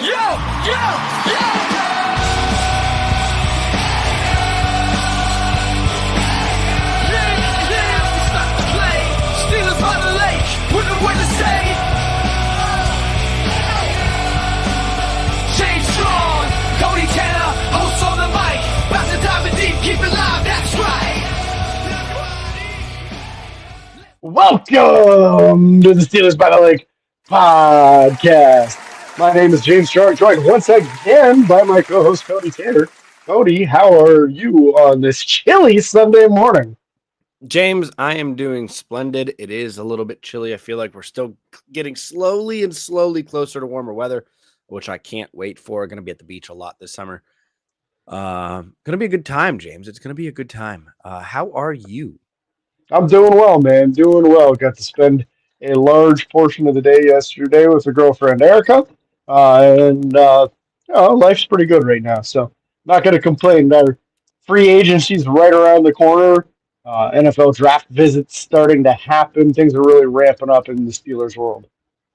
Welcome to the Steelers by the Lake podcast. My name is James Strong, joined once again by my co-host Cody Taylor. Cody, how are you on this chilly Sunday morning? James, I am doing splendid. It is a little bit chilly. I feel like we're still getting slowly closer to warmer weather, which I can't wait for. Going to be at the beach a lot this summer. Going to be a good time, James. It's going to be a good time. How are you? I'm doing well, man. Doing well. Got to spend a large portion of the day yesterday with a girlfriend, Erica, life's pretty good right now. So not going to complain. Our free agency's right around the corner. NFL draft visits starting to happen. Things are really ramping up in the Steelers world.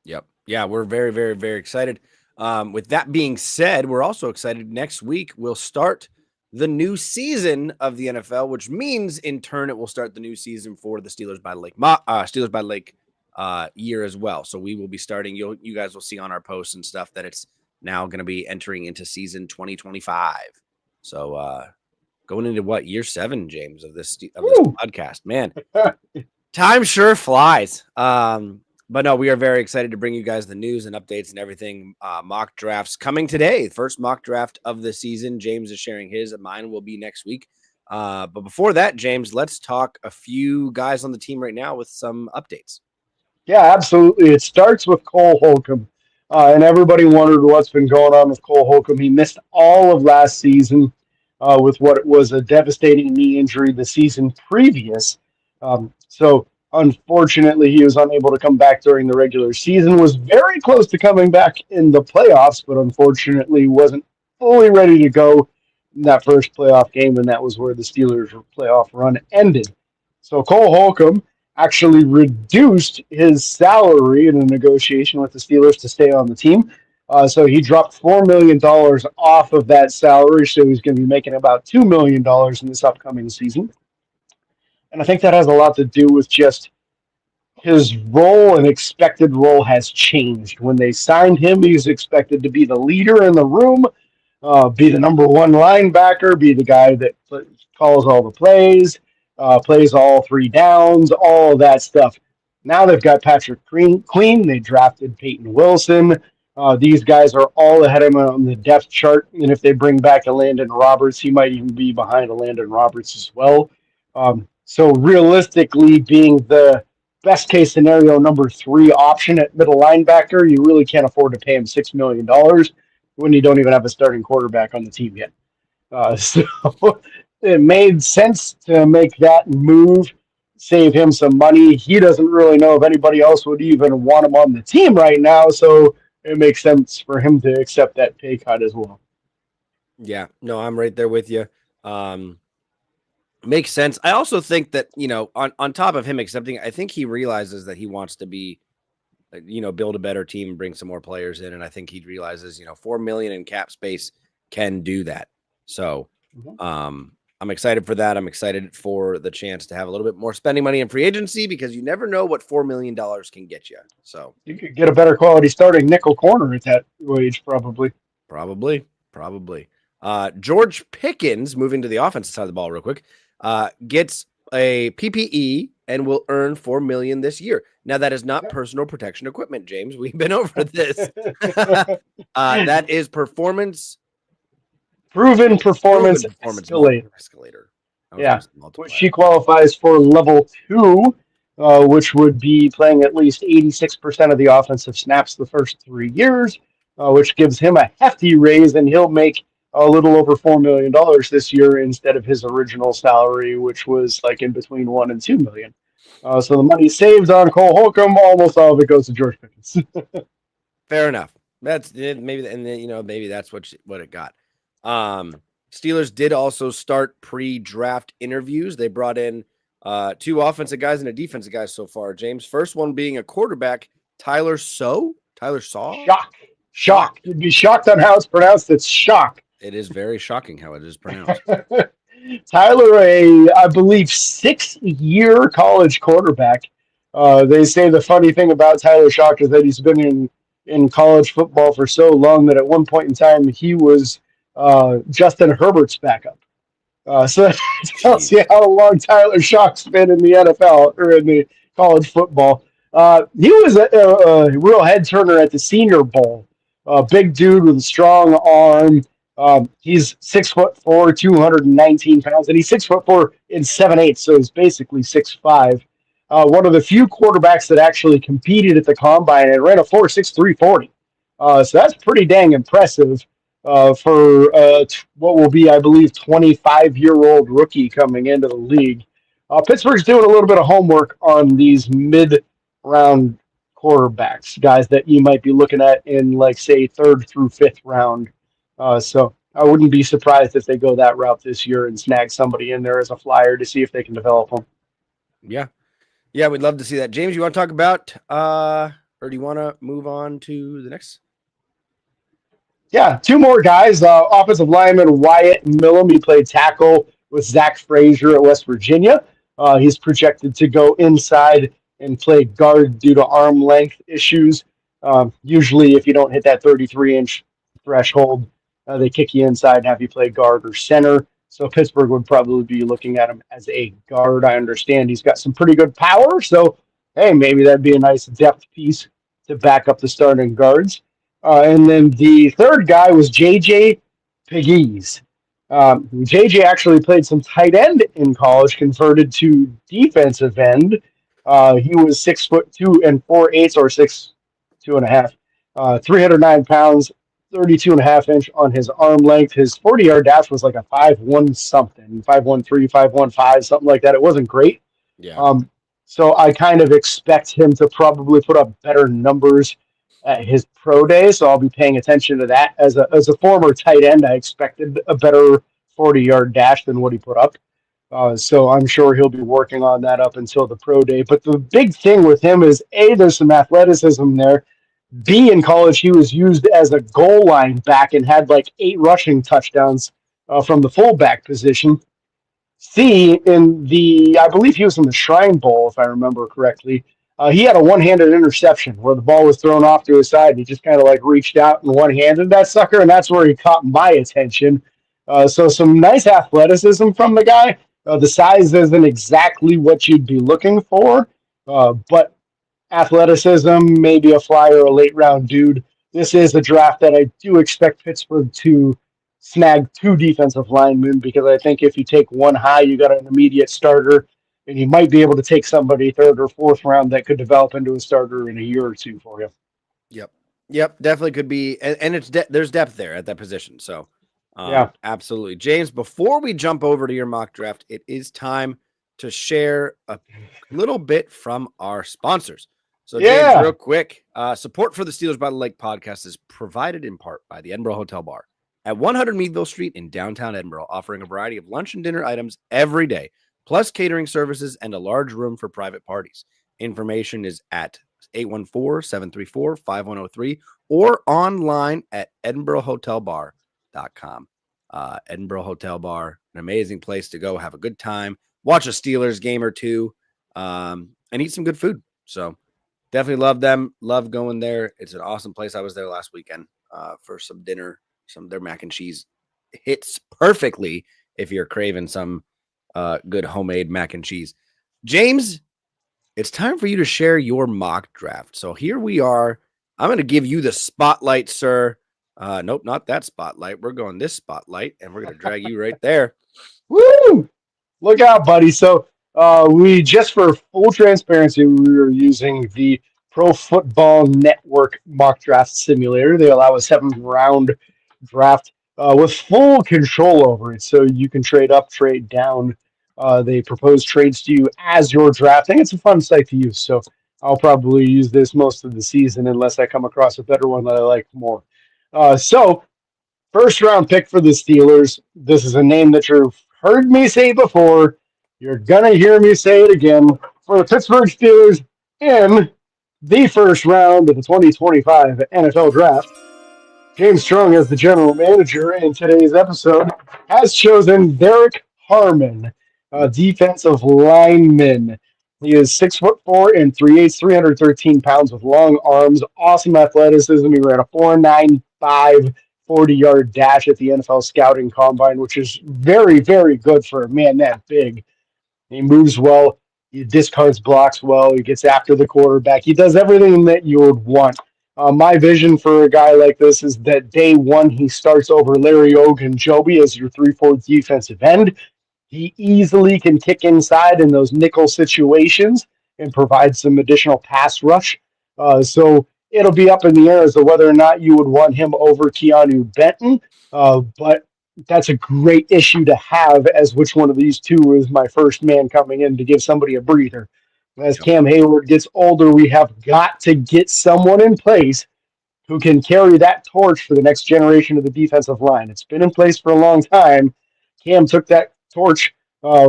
Yep. Yeah, we're very excited. With that being said, we're also excited. Next week, we'll start the new season of the NFL, which means in turn it will start the new season for the Steelers by the Lake year as well. So we will be starting. You guys will see on our posts and stuff that it's now going to be entering into season 2025. So going into what, year 7, James, of this podcast, man. Time sure flies. But no, we are very excited to bring you guys the news and updates and everything. Mock drafts coming today. First mock draft of the season. James is sharing his, and mine will be next week. But before that, James, let's talk a few guys on the team right now with some updates. Yeah, absolutely. It starts with Cole Holcomb. And everybody wondered what's been going on with Cole Holcomb. He missed all of last season with what was a devastating knee injury the season previous. So unfortunately, he was unable to come back during the regular season, was very close to coming back in the playoffs, but unfortunately wasn't fully ready to go in that first playoff game, and that was where the Steelers' playoff run ended. So Cole Holcomb actually reduced his salary in a negotiation with the Steelers to stay on the team. So he dropped $4 million off of that salary, so he's going to be making about $2 million in this upcoming season. And I think that has a lot to do with just his role and expected role has changed. When they signed him, he was expected to be the leader in the room, be the number one linebacker, be the guy that calls all the plays, plays all 3 downs, all of that stuff. Now they've got Patrick Queen. They drafted Peyton Wilson. These guys are all ahead of him on the depth chart. And if they bring back a Landon Roberts, he might even be behind a Landon Roberts as well. So realistically, being the best case scenario number 3 option at middle linebacker, you really can't afford to pay him $6 million when you don't even have a starting quarterback on the team yet. So it made sense to make that move, save him some money. He doesn't really know if anybody else would even want him on the team right now, so it makes sense for him to accept that pay cut as well. Yeah, no, I'm right there with you. Makes sense. I also think that, on top of him accepting, I think he realizes that he wants to be, build a better team and bring some more players in. And I think he realizes, $4 million in cap space can do that. So I'm excited for that. I'm excited for the chance to have a little bit more spending money in free agency because you never know what $4 million can get you. So you could get a better quality starting nickel corner at that wage, probably. George Pickens, moving to the offensive side of the ball real quick, gets a PPE and will earn $4 million this year. Now that is not personal protection equipment, James. We've been over this. That is proven performance escalator. Yeah, which she qualifies for level 2, which would be playing at least 86% of the offensive snaps the first 3 years, which gives him a hefty raise, and he'll make a little over $4 million this year instead of his original salary, which was like in between $1 and $2 million. So the money saved on Cole Holcomb, almost all of it goes to George Pickens. Fair enough. That's it. Maybe, and then, maybe that's what it got. Steelers did also start pre-draft interviews. They brought in 2 offensive guys and a defensive guy so far, James. First one being a quarterback, Tyler Shaw. Shock. You'd be shocked on how it's pronounced. It's Shock. It is very shocking how it is pronounced. Tyler, I believe 6-year college quarterback. They say the funny thing about Tyler Shock is that he's been in college football for so long that at one point in time he was Justin Herbert's backup. So that tells you how long Tyler Shock's been in the NFL or in the college football. He was a real head turner at the Senior Bowl. Big dude with a strong arm. He's 6'4", 219 pounds, and he's 6'4" in 7/8, so he's basically 6'5". One of the few quarterbacks that actually competed at the combine and ran a 4.63 40. So that's pretty dang impressive for what will be, I believe, 25-year-old rookie coming into the league. Pittsburgh's doing a little bit of homework on these mid-round quarterbacks, guys that you might be looking at in, like, say, 3rd through 5th round. So I wouldn't be surprised if they go that route this year and snag somebody in there as a flyer to see if they can develop them. Yeah. Yeah, we'd love to see that. James, you want to talk about, or do you want to move on to the next? Yeah, 2 more guys. Offensive lineman Wyatt Millum. He played tackle with Zach Frazier at West Virginia. He's projected to go inside and play guard due to arm length issues. Usually, if you don't hit that 33-inch threshold, they kick you inside and have you play guard or center. So Pittsburgh would probably be looking at him as a guard. I understand he's got some pretty good power. So, hey, maybe that'd be a nice depth piece to back up the starting guards. And then the third guy was J.J. Pegues. J.J. actually played some tight end in college, converted to defensive end. He was 6'2" and 4/8, or 6'2.5", 309 pounds, 32.5-inch on his arm length. His 40-yard dash was like a 5.1 something, 5.13, 5.15, something like that. It wasn't great. Yeah. So I kind of expect him to probably put up better numbers at his pro day. So I'll be paying attention to that. As a former tight end, I expected a better 40-yard dash than what he put up. So I'm sure he'll be working on that up until the pro day. But the big thing with him is, A, there's some athleticism there. B, in college, he was used as a goal line back and had like 8 rushing touchdowns from the fullback position. C, I believe he was in the Shrine Bowl, if I remember correctly. He had a one-handed interception where the ball was thrown off to his side, and he just kind of like reached out and one-handed that sucker, and that's where he caught my attention. So some nice athleticism from the guy. The size isn't exactly what you'd be looking for, but athleticism, maybe a flyer, a late-round dude. This is a draft that I do expect Pittsburgh to snag 2 defensive linemen, because I think if you take one high, you got an immediate starter, and you might be able to take somebody 3rd or 4th round that could develop into a starter in a year or 2 for you. Yep, definitely could be, and it's there's depth there at that position. So, yeah, absolutely, James. Before we jump over to your mock draft, it is time to share a little bit from our sponsors. So, James, real quick, support for the Steelers by the Lake podcast is provided in part by the Edinburgh Hotel Bar at 100 Meadville Street in downtown Edinburgh, offering a variety of lunch and dinner items every day, plus catering services and a large room for private parties. Information is at 814-734-5103 or online at edinburghhotelbar.com. Edinburgh Hotel Bar, an amazing place to go, have a good time, watch a Steelers game or 2, and eat some good food. So definitely love them. Love going there. It's an awesome place. I was there last weekend for some dinner. Their mac and cheese hits perfectly if you're craving some good homemade mac and cheese. James, it's time for you to share your mock draft. So here we are. I'm going to give you the spotlight, sir. Nope, not that spotlight. We're going this spotlight, and we're going to drag you right there. Woo! Look out, buddy. So we, just for full transparency, we were using the Pro Football Network mock draft simulator. They allow a 7th-round draft with full control over it, so you can trade up, trade down. They propose trades to you as you're drafting. It's a fun site to use, so I'll probably use this most of the season unless I come across a better one that I like more. So, 1st-round pick for the Steelers. This is a name that you've heard me say before. You're going to hear me say it again. For the Pittsburgh Steelers in the 1st round of the 2025 NFL Draft, James Strong, as the general manager in today's episode, has chosen Derek Harmon, a defensive lineman. He is 6'4" and 3/8, 313 pounds with long arms, awesome athleticism. He ran a 4.95 40-yard dash at the NFL Scouting Combine, which is very, very good for a man that big. He moves well. He discards blocks well. He gets after the quarterback. He does everything that you would want. My vision for a guy like this is that day one he starts over Larry Ogunjobi as your 3/4 defensive end. He easily can kick inside in those nickel situations and provide some additional pass rush. So it'll be up in the air as to whether or not you would want him over Keanu Benton. But that's a great issue to have, as which one of these two is my first man coming in to give somebody a breather. As Cam Hayward gets older, we have got to get someone in place who can carry that torch for the next generation of the defensive line. It's been in place for a long time. Cam took that torch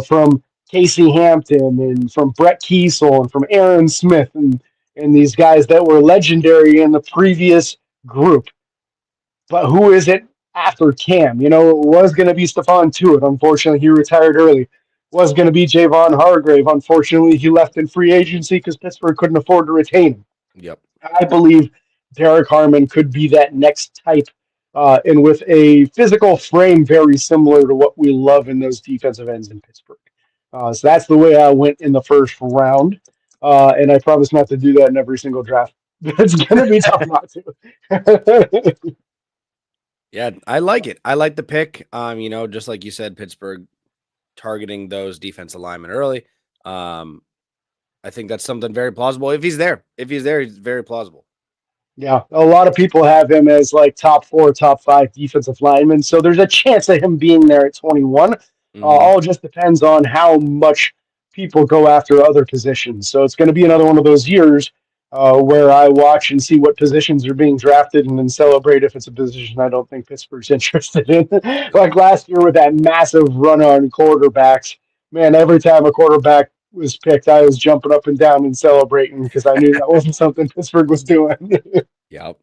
from Casey Hampton and from Brett Kiesel and from Aaron Smith and these guys that were legendary in the previous group. But who is it after Cam? It was going to be Stephon Tuitt. Unfortunately, he retired early. Was going to be Javon Hargrave. Unfortunately, he left in free agency because Pittsburgh couldn't afford to retain him. Yep. I believe Derek Harmon could be that next type, and with a physical frame very similar to what we love in those defensive ends in Pittsburgh. So that's the way I went in the first round, and I promise not to do that in every single draft. It's going to be tough not to. Yeah, I like it. I like the pick. Just like you said, Pittsburgh targeting those defensive linemen early. I think that's something very plausible. If he's there, he's very plausible. Yeah, a lot of people have him as like top 4, top 5 defensive linemen. So there's a chance of him being there at 21. All just depends on how much people go after other positions. So it's going to be another one of those years where I watch and see what positions are being drafted and then celebrate if it's a position I don't think Pittsburgh's interested in. Like last year with that massive run on quarterbacks. Man, every time a quarterback was picked, I was jumping up and down and celebrating because I knew that wasn't something Pittsburgh was doing. Yep.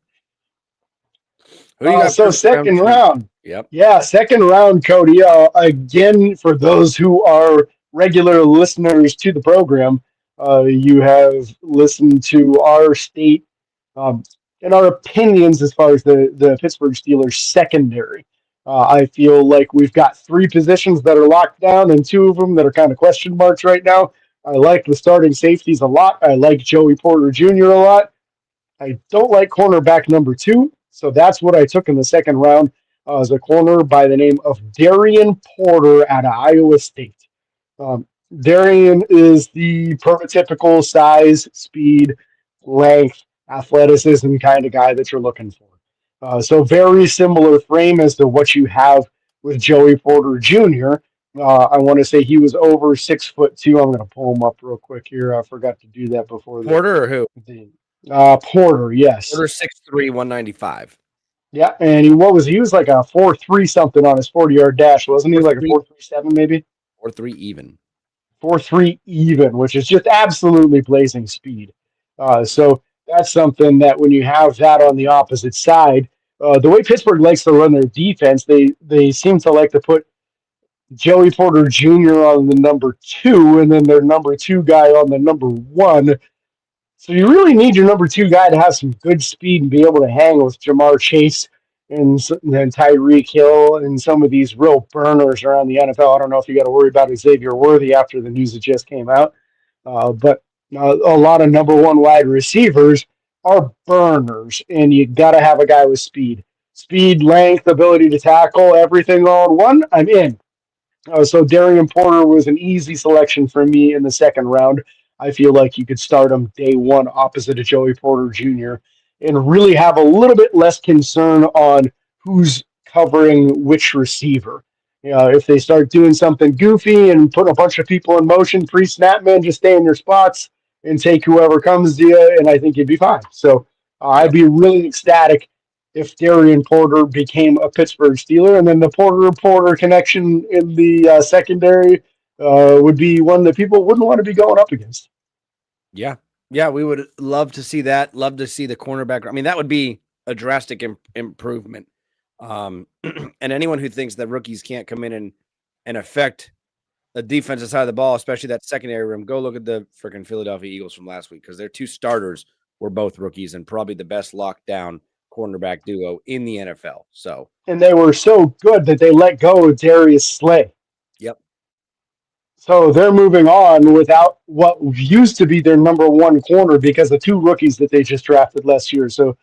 So second round. Yep. Yeah, second round, Cody. Again, for those who are regular listeners to the program, you have listened to our state and our opinions as far as the Pittsburgh Steelers secondary. I feel like we've got 3 positions that are locked down and 2 of them that are kind of question marks right now. I like the starting safeties a lot. I like Joey Porter Jr. a lot. I don't like cornerback number 2, so that's what I took in the second round as a corner by the name of Darian Porter out of Iowa State. Darian is the prototypical size, speed, length, athleticism kind of guy that you're looking for. So very similar frame as to what you have with Joey Porter Jr. I want to say he was over 6'2". I'm going to pull him up real quick here. I forgot to do that before. Porter or who? Porter, yes. Porter 6'3", 195. Yeah, and he was like a 4.3 something on his 40-yard dash, wasn't he? Like a 4.37 maybe? 4.3 even. 4.3 even, which is just absolutely blazing speed. So that's something that when you have that on the opposite side, the way Pittsburgh likes to run their defense, they seem to like to put Joey Porter Jr. on the number 2 and then their number 2 guy on the number 1. So you really need your number 2 guy to have some good speed and be able to hang with Jamar Chase and Tyreek Hill and some of these real burners around the NFL. I don't know if you got to worry about Xavier Worthy after the news that just came out, but a lot of number 1 wide receivers are burners, and you got to have a guy with speed, length, ability to tackle, everything all in one. I'm in. So Darian Porter was an easy selection for me in the second round. I feel like you could start him day 1 opposite of Joey Porter Jr. and really have a little bit less concern on who's covering which receiver. If they start doing something goofy and put a bunch of people in motion pre-snap, man, just stay in your spots and take whoever comes to you, and I think you'd be fine. So I'd be really ecstatic if Darian Porter became a Pittsburgh Steeler, and then the Porter connection in the secondary would be one that people wouldn't want to be going up against. Yeah, we would love to see that. Love to see the cornerback. I mean, that would be a drastic improvement. And anyone who thinks that rookies can't come in and affect the defensive side of the ball, especially that secondary room, go look at the freaking Philadelphia Eagles from last week, because their two starters were both rookies and probably the best lockdown cornerback duo in the NFL. So, and they were so good that they let go of Darius Slay. yep. So they're moving on without what used to be their number one corner because of two rookies that they just drafted last year. So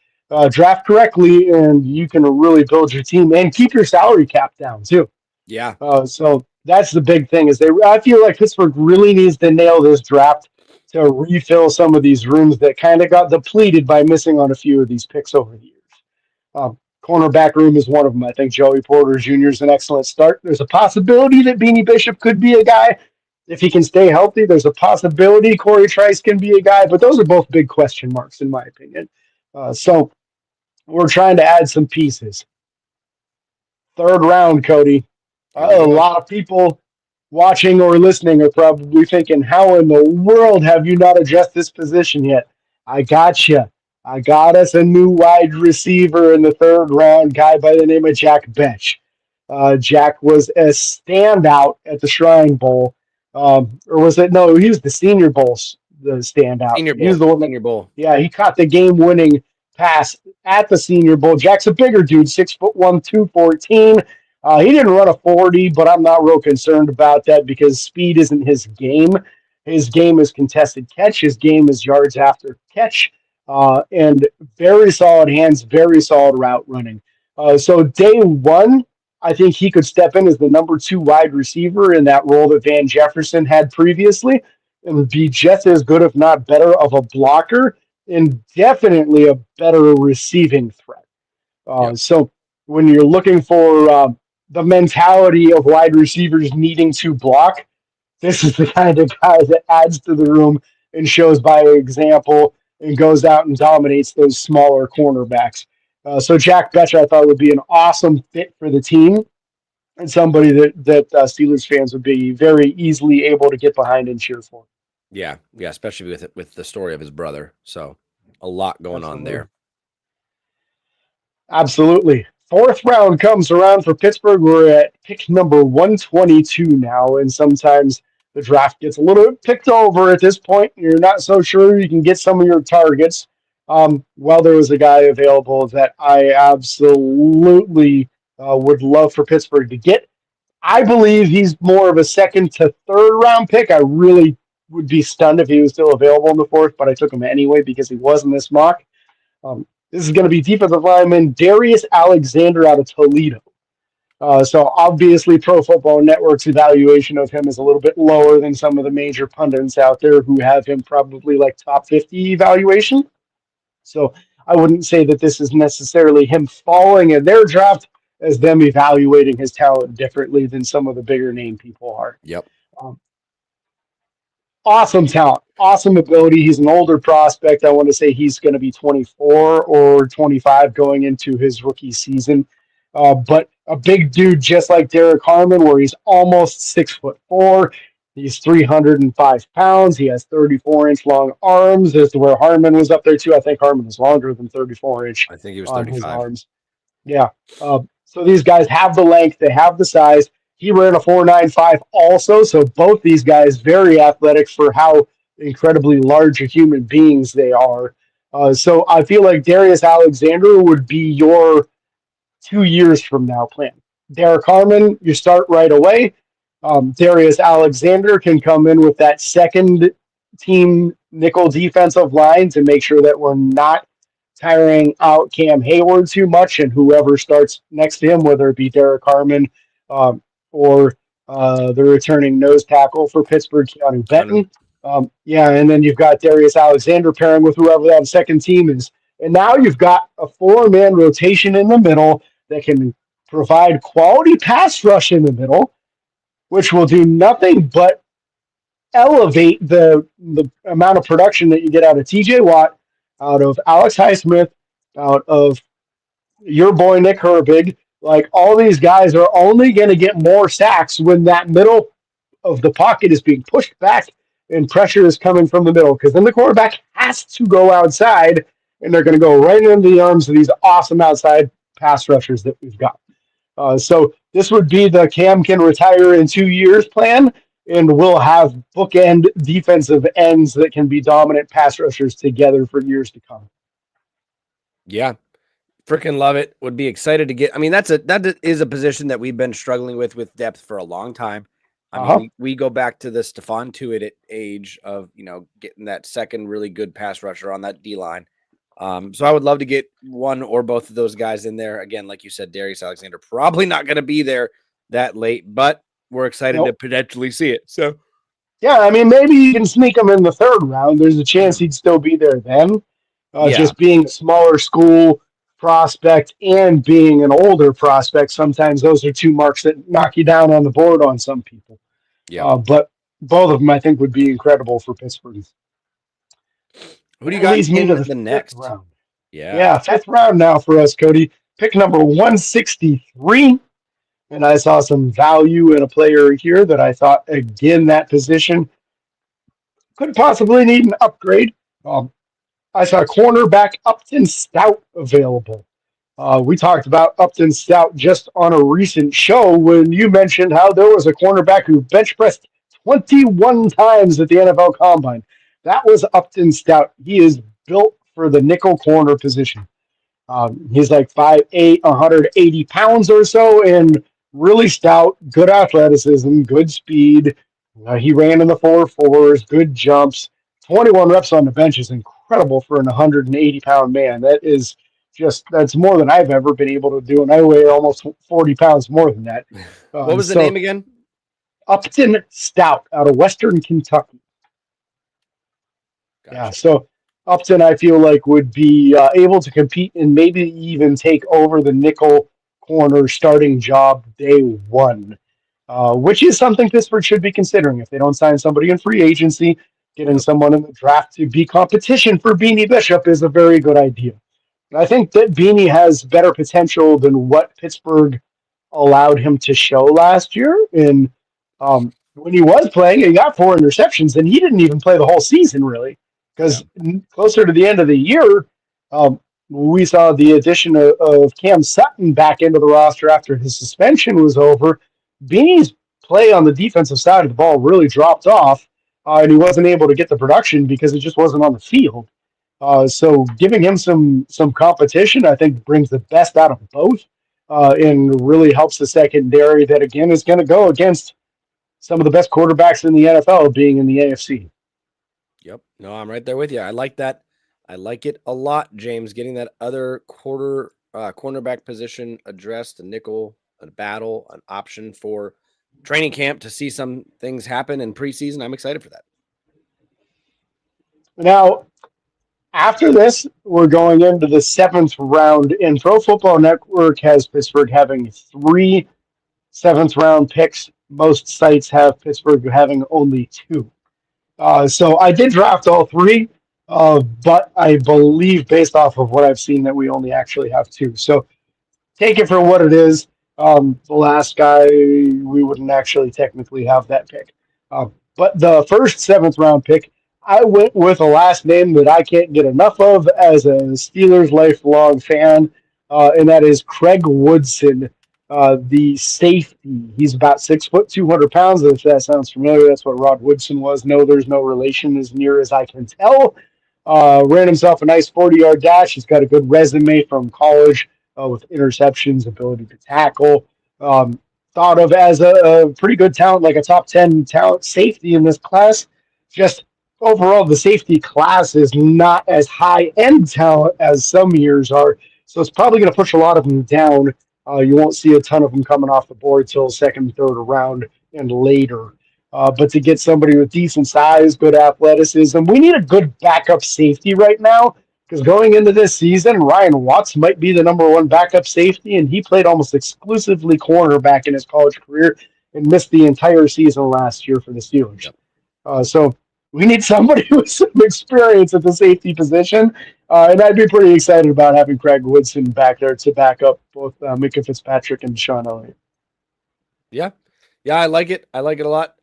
draft correctly, and you can really build your team and keep your salary cap down too. Yeah. So that's the big thing. I feel like Pittsburgh really needs to nail this draft to refill some of these rooms that kind of got depleted by missing on a few of these picks over the years. Cornerback room is one of them. I think Joey Porter Jr. is an excellent start. There's a possibility that Beanie Bishop could be a guy. If he can stay healthy, there's a possibility Corey Trice can be a guy, but those are both big question marks, in my opinion. So we're trying to add some pieces. Third round, Cody. A lot of people watching or listening are probably thinking, how in the world have you not addressed this position yet? I got you. I got us a new wide receiver in the third round, guy by the name of Jack Betch. Jack was a standout at the Shrine Bowl. Or was it? No, he was the Senior Bowl, the standout. Senior Bowl. He was the one Senior Bowl. Yeah, he caught the game-winning pass at the Senior Bowl. Jack's a bigger dude, 6'1", 214. He didn't run a 40, but I'm not real concerned about that because speed isn't his game. His game is contested catch. His game is yards after catch. And very solid hands, very solid route running. So day one, I think he could step in as the number 2 wide receiver in that role that Van Jefferson had previously and be just as good, if not better, of a blocker and definitely a better receiving threat. So when you're looking for the mentality of wide receivers needing to block, this is the kind of guy that adds to the room and shows by example and goes out and dominates those smaller cornerbacks. So Jack Betch, I thought, would be an awesome fit for the team and somebody that Steelers fans would be very easily able to get behind and cheer for. Yeah, especially with the story of his brother. So a lot going on there. Absolutely. Fourth round comes around for Pittsburgh. We're at pick number 122 now, and sometimes the draft gets a little bit picked over at this point. You're not so sure you can get some of your targets. Well, there was a guy available that I absolutely would love for Pittsburgh to get. I believe he's more of a second to third round pick. I really would be stunned if he was still available in the fourth, but I took him anyway because he was in this mock. This is going to be defensive lineman Darius Alexander out of Toledo. So obviously Pro Football Network's evaluation of him is a little bit lower than some of the major pundits out there who have him probably like top 50 evaluation. So I wouldn't say that this is necessarily him falling in their draft as them evaluating his talent differently than some of the bigger name people are. Yep. Awesome talent, awesome ability. He's an older prospect. I want to say he's going to be 24 or 25 going into his rookie season. But a big dude just like Derek Harmon, where he's almost 6'4". He's 305 pounds. He has 34-inch long arms, as to where Harmon was up there too. I think Harmon was longer than 34-inch. I think he was on 35. his arms. Yeah. So these guys have the length, they have the size. He ran a 4.95 also, so both these guys very athletic for how incredibly large human beings they are. So I feel like Darius Alexander would be your 2 years from now plan. Derek Harmon, you start right away. Darius Alexander can come in with that second team nickel defensive line to make sure that we're not tiring out Cam Hayward too much, and whoever starts next to him, whether it be Derek Harmon or the returning nose tackle for Pittsburgh, Keanu Benton. And then you've got Darius Alexander pairing with whoever that second team is. And now you've got a 4-man rotation in the middle that can provide quality pass rush in the middle, which will do nothing but elevate the amount of production that you get out of TJ Watt, out of Alex Highsmith, out of your boy Nick Herbig. Like, all these guys are only going to get more sacks when that middle of the pocket is being pushed back and pressure is coming from the middle, because then the quarterback has to go outside and they're going to go right into the arms of these awesome outside pass rushers that we've got. So this would be the Cam can retire in 2 years plan, and we'll have bookend defensive ends that can be dominant pass rushers together for years to come. Yeah. Freaking love it. Would be excited to get. I mean, that is a position that we've been struggling with depth for a long time. I mean, we go back to the Stephon Tuitt age of, getting that second really good pass rusher on that D line. So I would love to get one or both of those guys in there. Again, like you said, Darius Alexander probably not going to be there that late, but we're excited to potentially see it. So, yeah, I mean, maybe you can sneak him in the third round. There's a chance he'd still be there then. Just being a smaller school prospect and being an older prospect, sometimes those are two marks that knock you down on the board on some people. Yeah. But both of them, I think, would be incredible for Pittsburgh. Who do you got leads me to the next round? Yeah, fifth round now for us, Cody. Pick number 163. And I saw some value in a player here that I thought, again, that position could possibly need an upgrade. I saw cornerback Upton Stout available. We talked about Upton Stout just on a recent show when you mentioned how there was a cornerback who bench pressed 21 times at the NFL Combine. That was Upton Stout. He is built for the nickel corner position. He's like 5'8", 180 pounds or so, and really stout, good athleticism, good speed. He ran in the 4.4s, good jumps. 21 reps on the bench is incredible for an 180-pound man. That's more than I've ever been able to do, and I weigh almost 40 pounds more than that. What was the name again? Upton Stout out of Western Kentucky. Gotcha. Yeah, so Upton, I feel like, would be able to compete and maybe even take over the nickel corner starting job day one, which is something Pittsburgh should be considering. If they don't sign somebody in free agency, getting someone in the draft to be competition for Beanie Bishop is a very good idea. I think that Beanie has better potential than what Pittsburgh allowed him to show last year. And when he was playing, he got 4 interceptions, and he didn't even play the whole season, really. Because closer to the end of the year, we saw the addition of Cam Sutton back into the roster after his suspension was over. Beanie's play on the defensive side of the ball really dropped off, and he wasn't able to get the production because it just wasn't on the field. So giving him some competition, I think, brings the best out of both, and really helps the secondary that, again, is going to go against some of the best quarterbacks in the NFL being in the AFC. Yep. No, I'm right there with you. I like that. I like it a lot, James, getting that other cornerback position addressed, a nickel, a battle, an option for training camp to see some things happen in preseason. I'm excited for that. Now, after this, we're going into the 7th round, and Pro Football Network has Pittsburgh having 3 7th-round picks. Most sites have Pittsburgh having only 2. So I did draft all 3, but I believe, based off of what I've seen, that we only actually have 2. So take it for what it is. The last guy, we wouldn't actually technically have that pick. But the first 7th-round pick, I went with a last name that I can't get enough of as a Steelers lifelong fan, and that is Craig Woodson, the safety. He's about 6 foot, 200 pounds. If that sounds familiar, that's what Rod Woodson was. No, there's no relation as near as I can tell. Ran himself a nice 40-yard dash. He's got a good resume from college with interceptions, ability to tackle. Thought of as a pretty good talent, like a top 10 talent safety in this class. Just overall, the safety class is not as high-end talent as some years are, so it's probably going to push a lot of them down. You won't see a ton of them coming off the board till second, third round and later. But to get somebody with decent size, good athleticism, we need a good backup safety right now, because going into this season, Ryan Watts might be the number 1 backup safety, and he played almost exclusively cornerback in his college career and missed the entire season last year for the Steelers. So we need somebody with some experience at the safety position, and I'd be pretty excited about having Craig Woodson back there to back up both Minkah Fitzpatrick and Deshaun Elliott. Yeah, I like it. I like it a lot.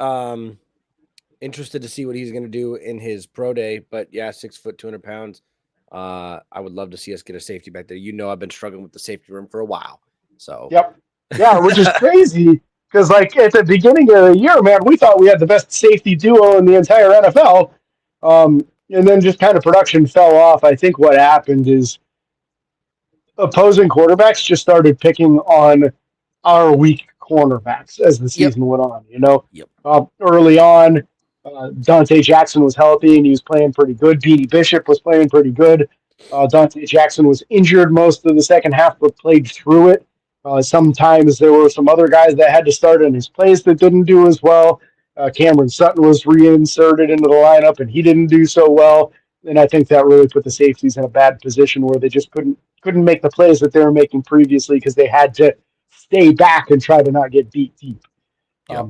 Interested to see what he's going to do in his pro day, but yeah, 6 foot, 200 pounds. I would love to see us get a safety back there. I've been struggling with the safety room for a while. So Yep. Yeah, which is crazy because, like, at the beginning of the year, man, we thought we had the best safety duo in the entire NFL. And then just kind of production fell off. I think what happened is opposing quarterbacks just started picking on our weak cornerbacks as the season went on. Yep. Early on, Dante Jackson was healthy and he was playing pretty good. Beanie Bishop was playing pretty good. Dante Jackson was injured most of the second half, but played through it. Sometimes there were some other guys that had to start in his place that didn't do as well. Cameron Sutton was reinserted into the lineup, and he didn't do so well. And I think that really put the safeties in a bad position where they just couldn't make the plays that they were making previously because they had to stay back and try to not get beat deep. Yep.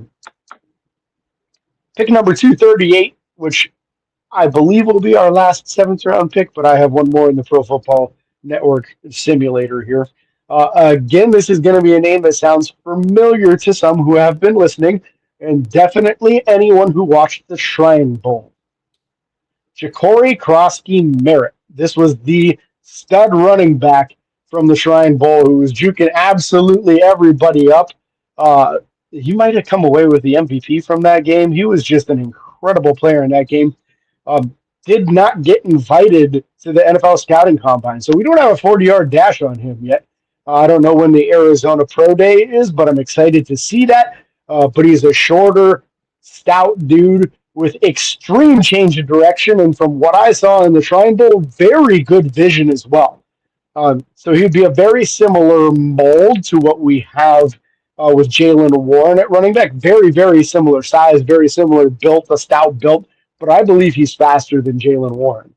Pick number 238, which I believe will be our last 7th round pick, but I have one more in the Pro Football Network simulator here. Again, this is going to be a name that sounds familiar to some who have been listening, and definitely anyone who watched the Shrine Bowl. Ja'Cory Krosky-Merritt. This was the stud running back from the Shrine Bowl who was juking absolutely everybody up. He might have come away with the MVP from that game. He was just an incredible player in that game. Did not get invited to the NFL scouting combine, so we don't have a 40-yard dash on him yet. I don't know when the Arizona Pro Day is, but I'm excited to see that. But he's a shorter, stout dude with extreme change of direction, and from what I saw in the Shrine Bowl, very good vision as well. So he'd be a very similar mold to what we have with Jaylen Warren at running back. Very, very similar size, very similar built, a stout build, but I believe he's faster than Jaylen Warren.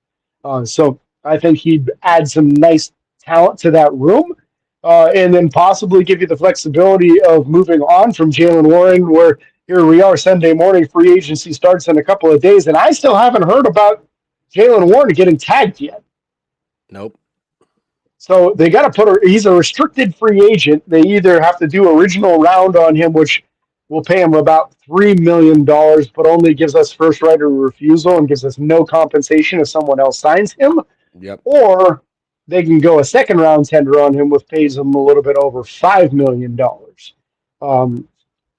So I think he'd add some nice talent to that room. And then possibly give you the flexibility of moving on from Jaylen Warren, where here we are Sunday morning, free agency starts in a couple of days, and I still haven't heard about Jaylen Warren getting tagged yet. Nope. So they got to he's a restricted free agent. They either have to do original round on him, which will pay him about $3 million, but only gives us first right of refusal and gives us no compensation if someone else signs him. Yep. Or they can go a second round tender on him, which pays him a little bit over $5 million.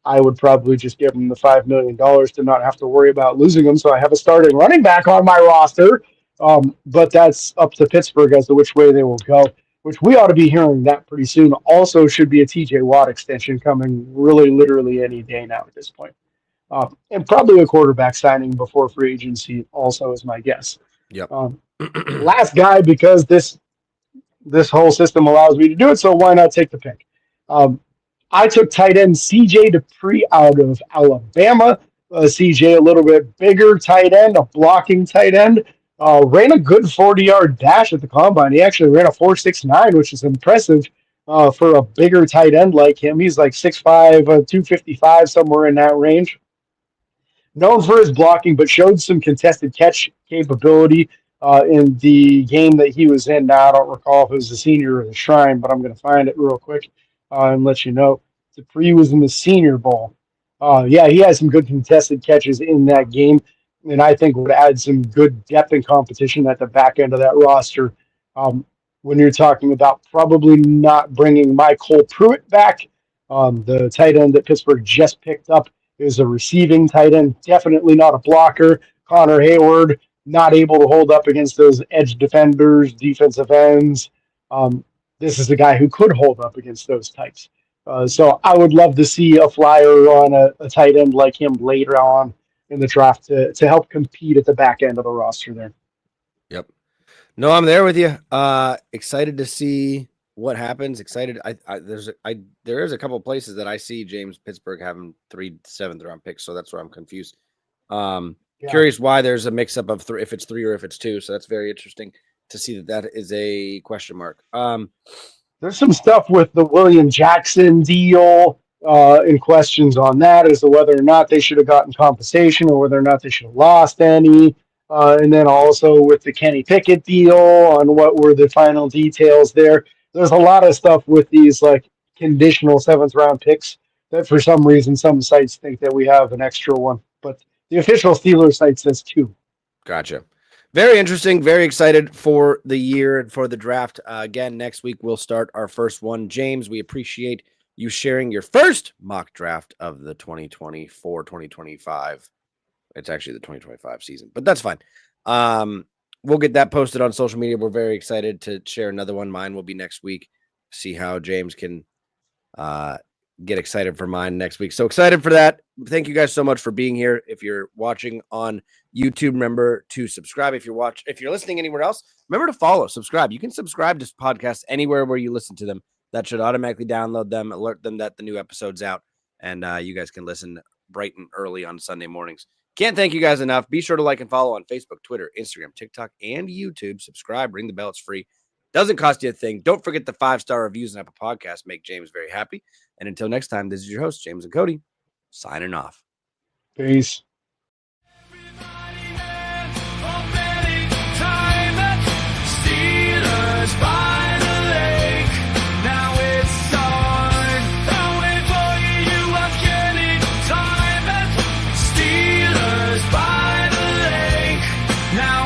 I would probably just give him the $5 million to not have to worry about losing him. So I have a starting running back on my roster. But that's up to Pittsburgh as to which way they will go, which we ought to be hearing that pretty soon. Also should be a TJ Watt extension coming really literally any day now at this point. And probably a quarterback signing before free agency also is my guess. Yep. Last guy, because this whole system allows me to do it, so why not take the pick? I took tight end CJ Dupree out of Alabama. CJ, a little bit bigger tight end, a blocking tight end. Ran a good 40-yard dash at the combine. He actually ran a 4.69, which is impressive for a bigger tight end like him. He's like 6'5", 255, somewhere in that range. Known for his blocking, but showed some contested catch capability in the game that he was in. Now, I don't recall if it was the Senior or the Shrine, but I'm going to find it real quick and let you know. Dupree was in the Senior Bowl. He had some good contested catches in that game, and I think would add some good depth and competition at the back end of that roster. When you're talking about probably not bringing Michael Pruitt back, the tight end that Pittsburgh just picked up is a receiving tight end, definitely not a blocker. Connor Hayward, not able to hold up against those edge defenders, defensive ends. This is a guy who could hold up against those types. So I would love to see a flyer on a tight end like him later on in the draft to help compete at the back end of the roster there. Yep. No, I'm there with you. Excited to see what happens. Excited. There is a couple of places that I see James Pittsburgh having 3 7th round picks, so that's where I'm confused. Curious why there's a mix up of 3, if it's 3 or if it's 2. So that's very interesting to see that is a question mark. There's some stuff with the William Jackson deal and questions on that as to whether or not they should have gotten compensation or whether or not they should have lost any. And then also with the Kenny Pickett deal on what were the final details there. There's a lot of stuff with these like conditional 7th round picks that for some reason some sites think that we have an extra one, but the official Steelers site says 2. Gotcha. Very interesting. Very excited for the year and for the draft. Again, next week we'll start our first one. James, we appreciate you sharing your first mock draft of the 2024-2025. It's actually the 2025 season, but that's fine. We'll get that posted on social media. We're very excited to share another one. Mine will be next week. See how James can get excited for mine next week. So excited for that. Thank you guys so much for being here. If you're watching on YouTube, remember to subscribe. If you're listening anywhere else, remember to follow, subscribe. You can subscribe to podcasts anywhere where you listen to them. That should automatically download them, alert them that the new episode's out, and you guys can listen bright and early on Sunday mornings. Can't thank you guys enough. Be sure to like and follow on Facebook, Twitter, Instagram, TikTok, and YouTube. Subscribe, ring the bell. It's free. Doesn't cost you a thing. Don't forget the 5-star reviews on Apple Podcasts. Make James very happy. And until next time, this is your host, James and Cody, signing off. Peace. Now